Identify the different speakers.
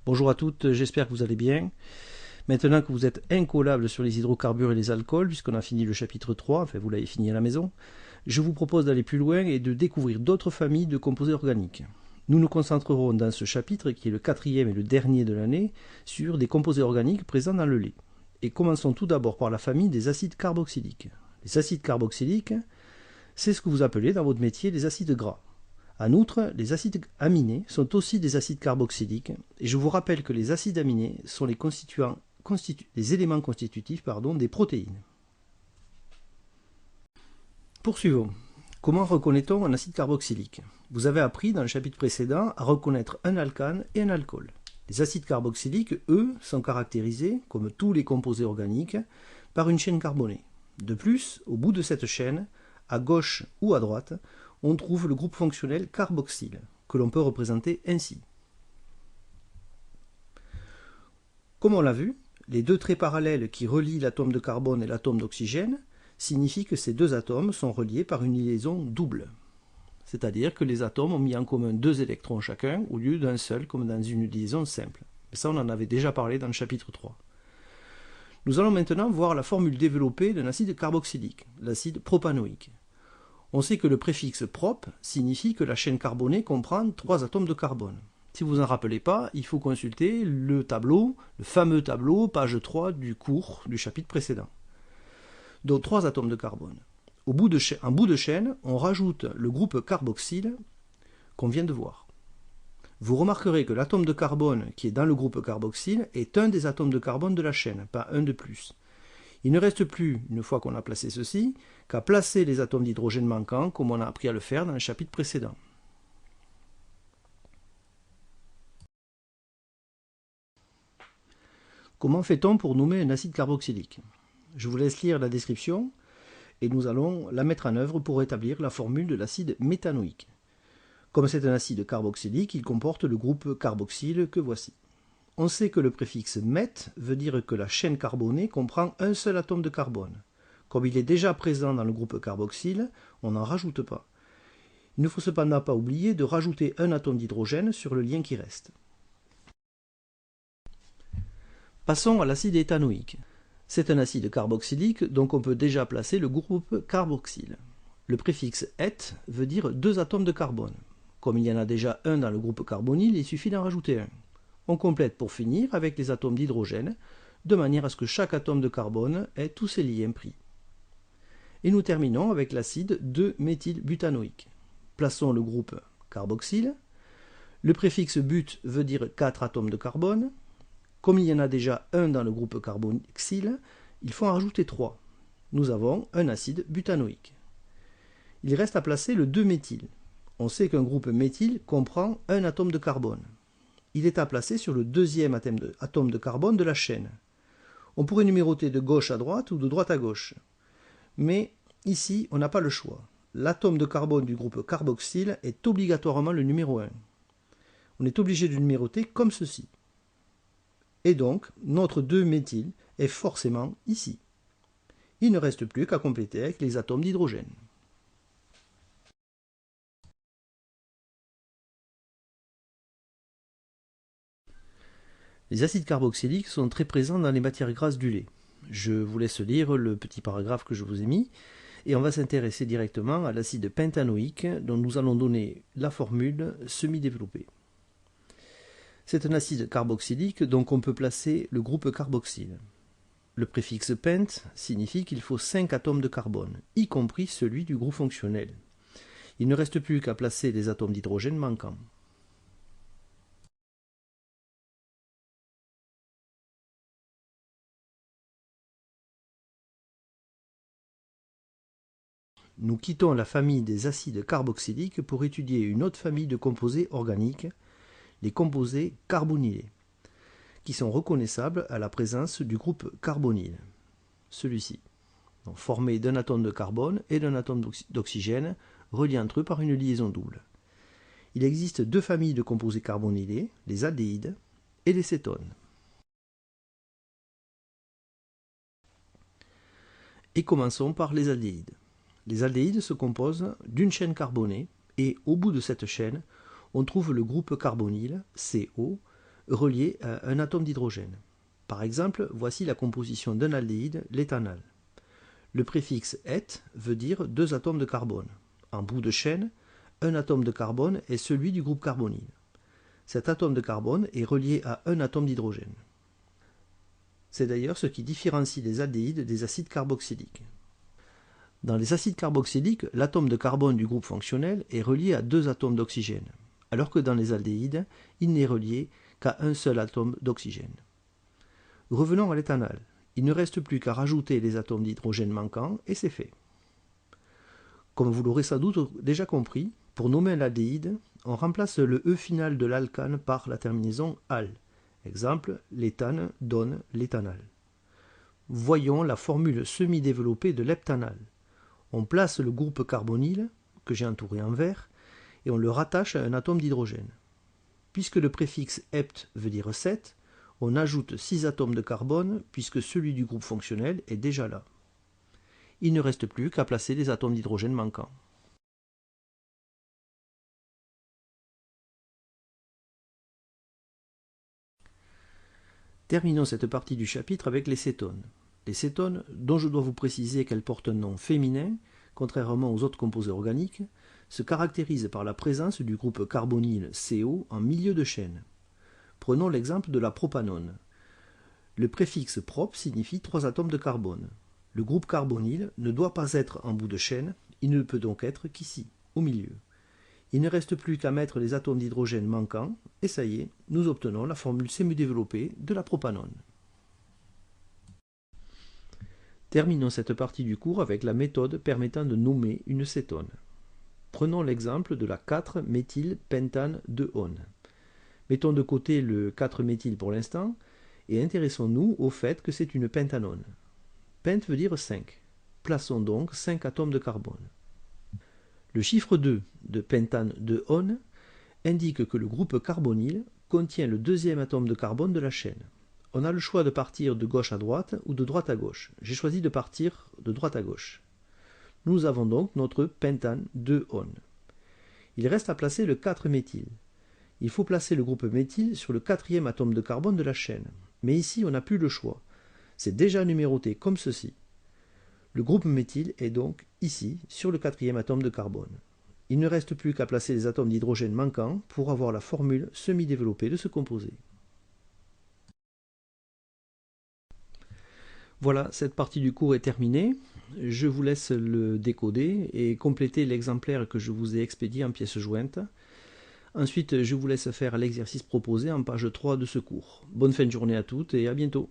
Speaker 1: Bonjour à toutes, j'espère que vous allez bien. Maintenant que vous êtes incollables sur les hydrocarbures et les alcools, puisqu'on a fini le chapitre 3, enfin vous l'avez fini à la maison, je vous propose d'aller plus loin et de découvrir d'autres familles de composés organiques. Nous nous concentrerons dans ce chapitre, qui est le quatrième et le dernier de l'année, sur des composés organiques présents dans le lait. Et commençons tout d'abord par la famille des acides carboxyliques. Les acides carboxyliques, c'est ce que vous appelez dans votre métier les acides gras. En outre, les acides aminés sont aussi des acides carboxyliques, et je vous rappelle que les acides aminés sont les éléments constitutifs des protéines. Poursuivons. Comment reconnaît-on un acide carboxylique? Vous avez appris dans le chapitre précédent à reconnaître un alcane et un alcool. Les acides carboxyliques, eux, sont caractérisés, comme tous les composés organiques, par une chaîne carbonée. De plus, au bout de cette chaîne, à gauche ou à droite, on trouve le groupe fonctionnel carboxyle, que l'on peut représenter ainsi. Comme on l'a vu, les deux traits parallèles qui relient l'atome de carbone et l'atome d'oxygène signifient que ces deux atomes sont reliés par une liaison double. C'est-à-dire que les atomes ont mis en commun deux électrons chacun, au lieu d'un seul, comme dans une liaison simple. Mais ça, on en avait déjà parlé dans le chapitre 3. Nous allons maintenant voir la formule développée d'un acide carboxylique, l'acide propanoïque. On sait que le préfixe prop signifie que la chaîne carbonée comprend 3 atomes de carbone. Si vous en rappelez pas, il faut consulter le tableau, le fameux tableau, page 3 du cours du chapitre précédent. Donc 3 atomes de carbone. En bout de chaîne, on rajoute le groupe carboxyle qu'on vient de voir. Vous remarquerez que l'atome de carbone qui est dans le groupe carboxyle est un des atomes de carbone de la chaîne, pas un de plus. Il ne reste plus, une fois qu'on a placé ceci, qu'à placer les atomes d'hydrogène manquants, comme on a appris à le faire dans le chapitre précédent. Comment fait-on pour nommer un acide carboxylique? Je vous laisse lire la description et nous allons la mettre en œuvre pour établir la formule de l'acide méthanoïque. Comme c'est un acide carboxylique, il comporte le groupe carboxyle que voici. On sait que le préfixe meth veut dire que la chaîne carbonée comprend un seul atome de carbone. Comme il est déjà présent dans le groupe carboxyle, on n'en rajoute pas. Il ne faut cependant pas oublier de rajouter un atome d'hydrogène sur le lien qui reste. Passons à l'acide éthanoïque. C'est un acide carboxylique, donc on peut déjà placer le groupe carboxyle. Le préfixe eth veut dire 2 atomes de carbone. Comme il y en a déjà un dans le groupe carbonyle, il suffit d'en rajouter un. On complète pour finir avec les atomes d'hydrogène, de manière à ce que chaque atome de carbone ait tous ses liens pris. Et nous terminons avec l'acide 2-méthylbutanoïque. Plaçons le groupe carboxyle. Le préfixe but veut dire 4 atomes de carbone. Comme il y en a déjà un dans le groupe carboxyle, il faut en rajouter 3. Nous avons un acide butanoïque. Il reste à placer le 2-méthyle. On sait qu'un groupe méthyle comprend un atome de carbone. Il est à placer sur le deuxième atome de carbone de la chaîne. On pourrait numéroter de gauche à droite ou de droite à gauche. Mais ici, on n'a pas le choix. L'atome de carbone du groupe carboxyle est obligatoirement le numéro 1. On est obligé de numéroter comme ceci. Et donc, notre 2-méthyle est forcément ici. Il ne reste plus qu'à compléter avec les atomes d'hydrogène. Les acides carboxyliques sont très présents dans les matières grasses du lait. Je vous laisse lire le petit paragraphe que je vous ai mis et on va s'intéresser directement à l'acide pentanoïque dont nous allons donner la formule semi-développée. C'est un acide carboxylique donc on peut placer le groupe carboxyle. Le préfixe pent signifie qu'il faut 5 atomes de carbone, y compris celui du groupe fonctionnel. Il ne reste plus qu'à placer les atomes d'hydrogène manquants. Nous quittons la famille des acides carboxyliques pour étudier une autre famille de composés organiques, les composés carbonylés, qui sont reconnaissables à la présence du groupe carbonyle, celui-ci, formé d'un atome de carbone et d'un atome d'oxygène, reliés entre eux par une liaison double. Il existe 2 familles de composés carbonylés, les aldéhydes et les cétones. Et commençons par les aldéhydes. Les aldéhydes se composent d'une chaîne carbonée et au bout de cette chaîne, on trouve le groupe carbonyle, CO, relié à un atome d'hydrogène. Par exemple, voici la composition d'un aldéhyde, l'éthanal. Le préfixe "-eth" veut dire 2 atomes de carbone. En bout de chaîne, un atome de carbone est celui du groupe carbonyle. Cet atome de carbone est relié à un atome d'hydrogène. C'est d'ailleurs ce qui différencie les aldéhydes des acides carboxyliques. Dans les acides carboxyliques, l'atome de carbone du groupe fonctionnel est relié à 2 atomes d'oxygène, alors que dans les aldéhydes, il n'est relié qu'à un seul atome d'oxygène. Revenons à l'éthanal. Il ne reste plus qu'à rajouter les atomes d'hydrogène manquants et c'est fait. Comme vous l'aurez sans doute déjà compris, pour nommer l'aldéhyde, on remplace le E final de l'alcane par la terminaison -al. Exemple, l'éthane donne l'éthanal. Voyons la formule semi-développée de l'heptanal. On place le groupe carbonyle, que j'ai entouré en vert, et on le rattache à un atome d'hydrogène. Puisque le préfixe -hept veut dire 7, on ajoute 6 atomes de carbone puisque celui du groupe fonctionnel est déjà là. Il ne reste plus qu'à placer les atomes d'hydrogène manquants. Terminons cette partie du chapitre avec les cétones. Les cétones, dont je dois vous préciser qu'elles portent un nom féminin, contrairement aux autres composés organiques, se caractérisent par la présence du groupe carbonyle CO en milieu de chaîne. Prenons l'exemple de la propanone. Le préfixe prop signifie 3 atomes de carbone. Le groupe carbonyle ne doit pas être en bout de chaîne, il ne peut donc être qu'ici, au milieu. Il ne reste plus qu'à mettre les atomes d'hydrogène manquants, et ça y est, nous obtenons la formule semi-développée de la propanone. Terminons cette partie du cours avec la méthode permettant de nommer une cétone. Prenons l'exemple de la 4-méthylpentane-2-one. Mettons de côté le 4-méthyl pour l'instant, et intéressons-nous au fait que c'est une pentanone. Pent veut dire 5. Plaçons donc 5 atomes de carbone. Le chiffre 2 de pentane 2-one indique que le groupe carbonyle contient le 2e atome de carbone de la chaîne. On a le choix de partir de gauche à droite ou de droite à gauche. J'ai choisi de partir de droite à gauche. Nous avons donc notre pentane 2-one. Il reste à placer le 4-méthyl. Il faut placer le groupe méthyle sur le 4e atome de carbone de la chaîne. Mais ici, on n'a plus le choix. C'est déjà numéroté comme ceci. Le groupe méthyle est donc ici, sur le 4e atome de carbone. Il ne reste plus qu'à placer les atomes d'hydrogène manquants pour avoir la formule semi-développée de ce composé. Voilà, cette partie du cours est terminée. Je vous laisse le décoder et compléter l'exemplaire que je vous ai expédié en pièces jointes. Ensuite, je vous laisse faire l'exercice proposé en page 3 de ce cours. Bonne fin de journée à toutes et à bientôt.